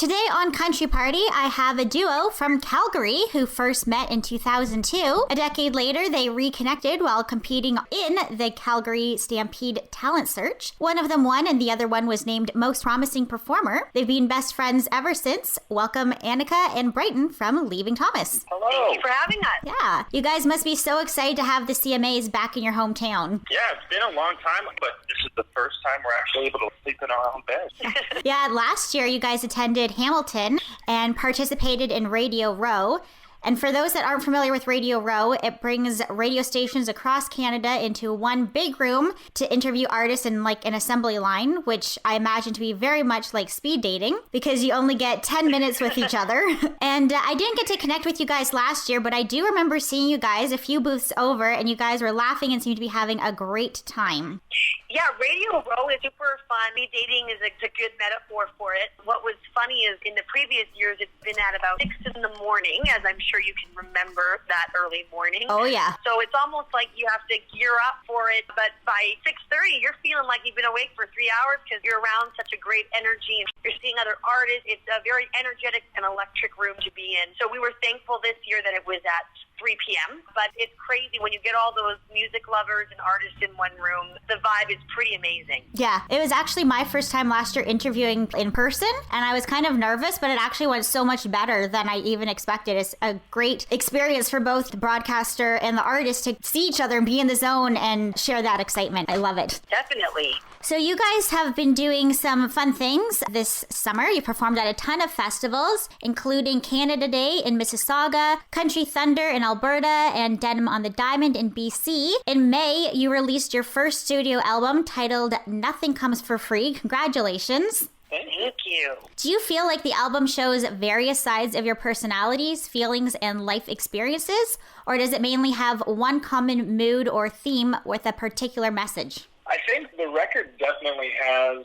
Today on Country Party, I have a duo from Calgary who first met in 2002. A decade later, they reconnected while competing in the Calgary Stampede Talent Search. One of them won and the other one was named Most Promising Performer. They've been best friends ever since. Welcome Annika and Bryton from Leaving Thomas. Hello. Thank you for having us. Yeah. You guys must be so excited to have the CMAs back in your hometown. Yeah, it's been a long time, but this is the first time we're actually able to sleep in our own bed. Yeah, last year you guys attended Hamilton and participated in Radio Row. And for those that aren't familiar with Radio Row, it brings radio stations across Canada into one big room to interview artists in like an assembly line, which I imagine to be very much like speed dating because you only get 10 minutes with each other. And I didn't get to connect with you guys last year, but I do remember seeing you guys a few booths over and you guys were laughing and seemed to be having a great time. Yeah, Radio Row is super fun. Speed dating is a good metaphor for it. What was funny is in the previous years, it's been at about 6 in the morning, as I'm sure you can remember that early morning. Oh, yeah. So it's almost like you have to gear up for it. But by 6:30, you're feeling like you've been awake for 3 hours because you're around such a great energy and you're seeing other artists. It's a very energetic and electric room to be in. So we were thankful this year that it was at 3 p.m. But it's crazy when you get all those music lovers and artists in one room. The vibe is pretty amazing. Yeah, it was actually my first time last year interviewing in person, and I was kind of nervous, but it actually went so much better than I even expected. It's a great experience for both the broadcaster and the artist to see each other and be in the zone and share that excitement. I love it. Definitely. So you guys have been doing some fun things this summer. You performed at a ton of festivals, including Canada Day in Mississauga, Country Thunder in Alberta, and Denim on the Diamond in BC. In May, you released your first studio album titled Nothing Comes for Free. Congratulations. Thank you. Do you feel like the album shows various sides of your personalities, feelings, and life experiences? Or does it mainly have one common mood or theme with a particular message? I think the record definitely has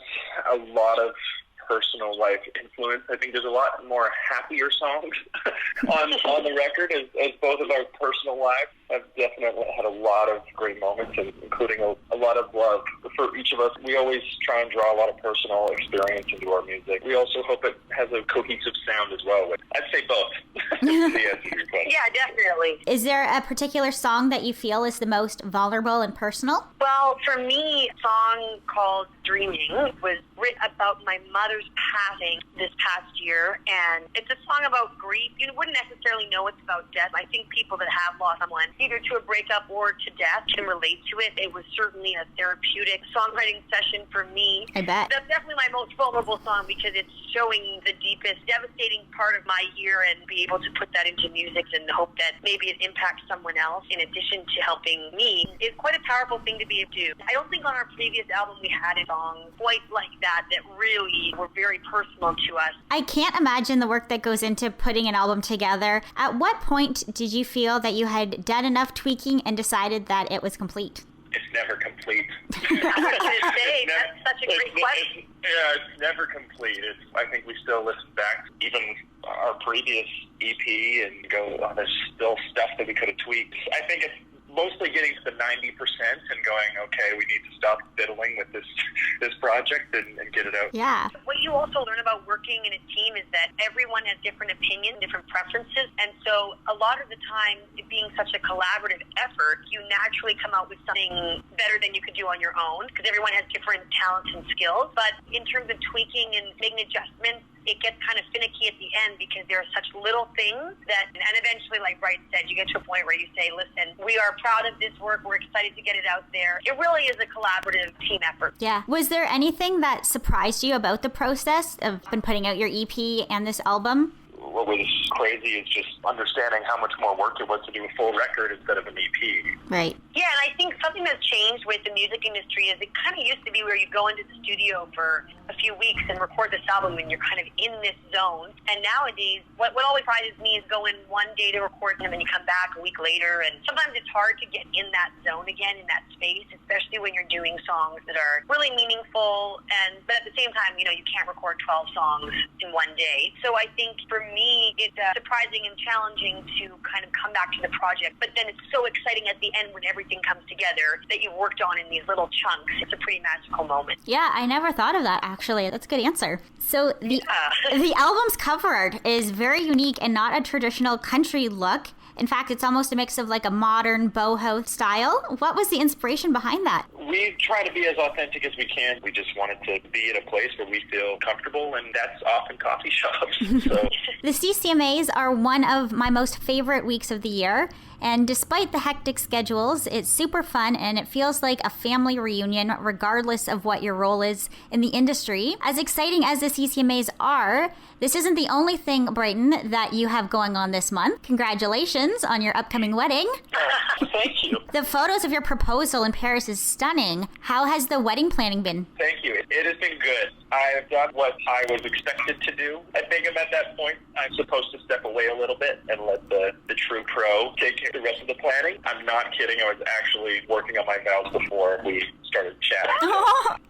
a lot of personal life influence. I think there's a lot more happier songs on the record as both of our personal lives have definitely had a lot of great moments, including a lot of love for each of us. We always try and draw a lot of personal experience into our music. We also hope it has a cohesive sound as well. I'd say both. Yeah, definitely. Is there a particular song that you feel is the most vulnerable and personal? Well, for me, a song called Dreaming was written about my mother's passing this past year, and it's a song about grief. You wouldn't necessarily know it's about death. I think people that have lost someone, either to a breakup or to death, can relate to it. It was certainly a therapeutic songwriting session for me. I bet. That's definitely my most vulnerable song because it's showing the deepest, devastating part of my year and be able to put that into music and hope that maybe it impacts someone else in addition to helping me is quite a powerful thing to be able to do. I don't think on our previous album we had a song quite like that really were very personal to us. I can't imagine the work that goes into putting an album together. At what point did you feel that you had done enough tweaking and decided that it was complete? It's never complete. I was going to say, that's such a great question. It's never complete. I think we still listen back to even our previous EP and go, oh, there's still stuff that we could have tweaked. I think it's mostly getting to the 90% and going, okay, we need to stop fiddling with this project and get it out. Yeah. What you also learn about working in a team is that everyone has different opinions, different preferences, and so a lot of the time, it being such a collaborative effort, you naturally come out with something better than you could do on your own because everyone has different talents and skills. But in terms of tweaking and making adjustments, it gets kind of finicky at the end because there are such little things that, and eventually, like Bryton said, you get to a point where you say, listen, we are proud of this work. We're excited to get it out there. It really is a collaborative team effort. Yeah. Was there anything that surprised you about the process of putting out your EP and this album? What was crazy is just understanding how much more work it was to do a full record instead of an EP. Right. Yeah, and I think something that's changed with the music industry is it kind of used to be where you go into the studio for a few weeks and record this album and you're kind of in this zone. And nowadays, what always surprises me is going one day to record and then you come back a week later. And sometimes it's hard to get in that zone again, in that space, especially when you're doing songs that are really meaningful. But at the same time, you can't record 12 songs in one day. So I think for me, it's surprising and challenging to kind of come back to the project. But then it's so exciting at the end when everything comes together that you've worked on in these little chunks. It's a pretty magical moment. Yeah, I never thought of that actually. That's a good answer. So the album's cover art is very unique and not a traditional country look. In fact, it's almost a mix of like a modern boho style. What was the inspiration behind that? We try to be as authentic as we can. We just wanted to be in a place where we feel comfortable, and that's often coffee shops. So. The CCMAs are one of my most favorite weeks of the year. And despite the hectic schedules, it's super fun and it feels like a family reunion regardless of what your role is in the industry. As exciting as the CCMAs are, this isn't the only thing, Bryton, that you have going on this month. Congratulations on your upcoming wedding. Thank you. The photos of your proposal in Paris is stunning. How has the wedding planning been? Thank you. It has been good. I have done what I was expected to do. I think I'm at that point. I'm supposed to step away a little bit and let the true pro take care of the rest of the planning. I'm not kidding. I was actually working on my vows before we started chatting.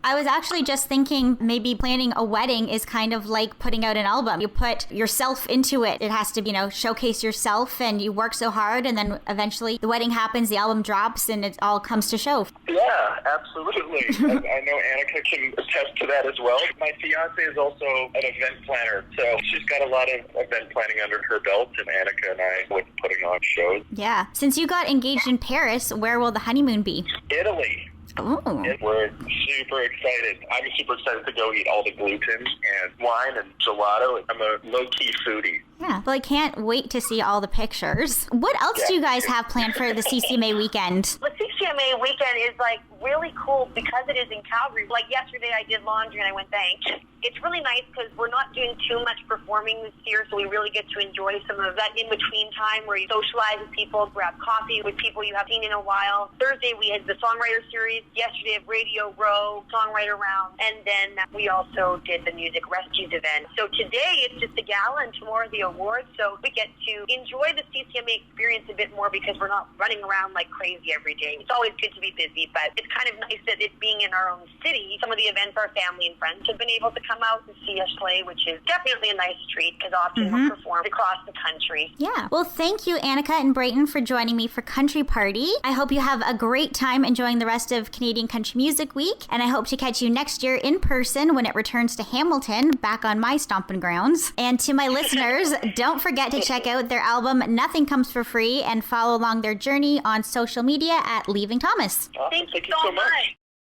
I was actually just thinking maybe planning a wedding is kind of like putting out an album. You put yourself into it. It has to, showcase yourself, and you work so hard, and then eventually the wedding happens, the album drops, and it all comes to show. Yeah, absolutely. I know Annika can attest to that as well. My fiance is also an event planner, so she's got a lot of event planning under her belt, and Annika and I with putting on shows. Yeah. Since you got engaged in Paris, where will the honeymoon be? Italy. Oh. We're super excited. I'm super excited to go eat all the gluten and wine and gelato. I'm a low-key foodie. Yeah, well, I can't wait to see all the pictures. What else do you guys have planned for the CCMA weekend? The CCMA weekend is really cool because it is in Calgary. Like yesterday I did laundry and I went thanks. It's really nice because we're not doing too much performing this year, so we really get to enjoy some of that in-between time where you socialize with people, grab coffee with people you haven't seen in a while. Thursday we had the Songwriter Series. Yesterday at Radio Row, Songwriter Round. And then we also did the Music Rescues event. So today it's just a gala and tomorrow the awards. So we get to enjoy the CCMA experience a bit more because we're not running around like crazy every day. It's always good to be busy, but it's kind of nice that it being in our own city, some of the events our family and friends have been able to come out and see us play, which is definitely a nice treat because often we perform across the country. Yeah. Well, thank you, Annika and Bryton, for joining me for Country Party. I hope you have a great time enjoying the rest of Canadian Country Music Week, and I hope to catch you next year in person when it returns to Hamilton, back on my stomping grounds. And to my listeners, don't forget to check out their album Nothing Comes for Free and follow along their journey on social media at Leaving Thomas. Thank you so much.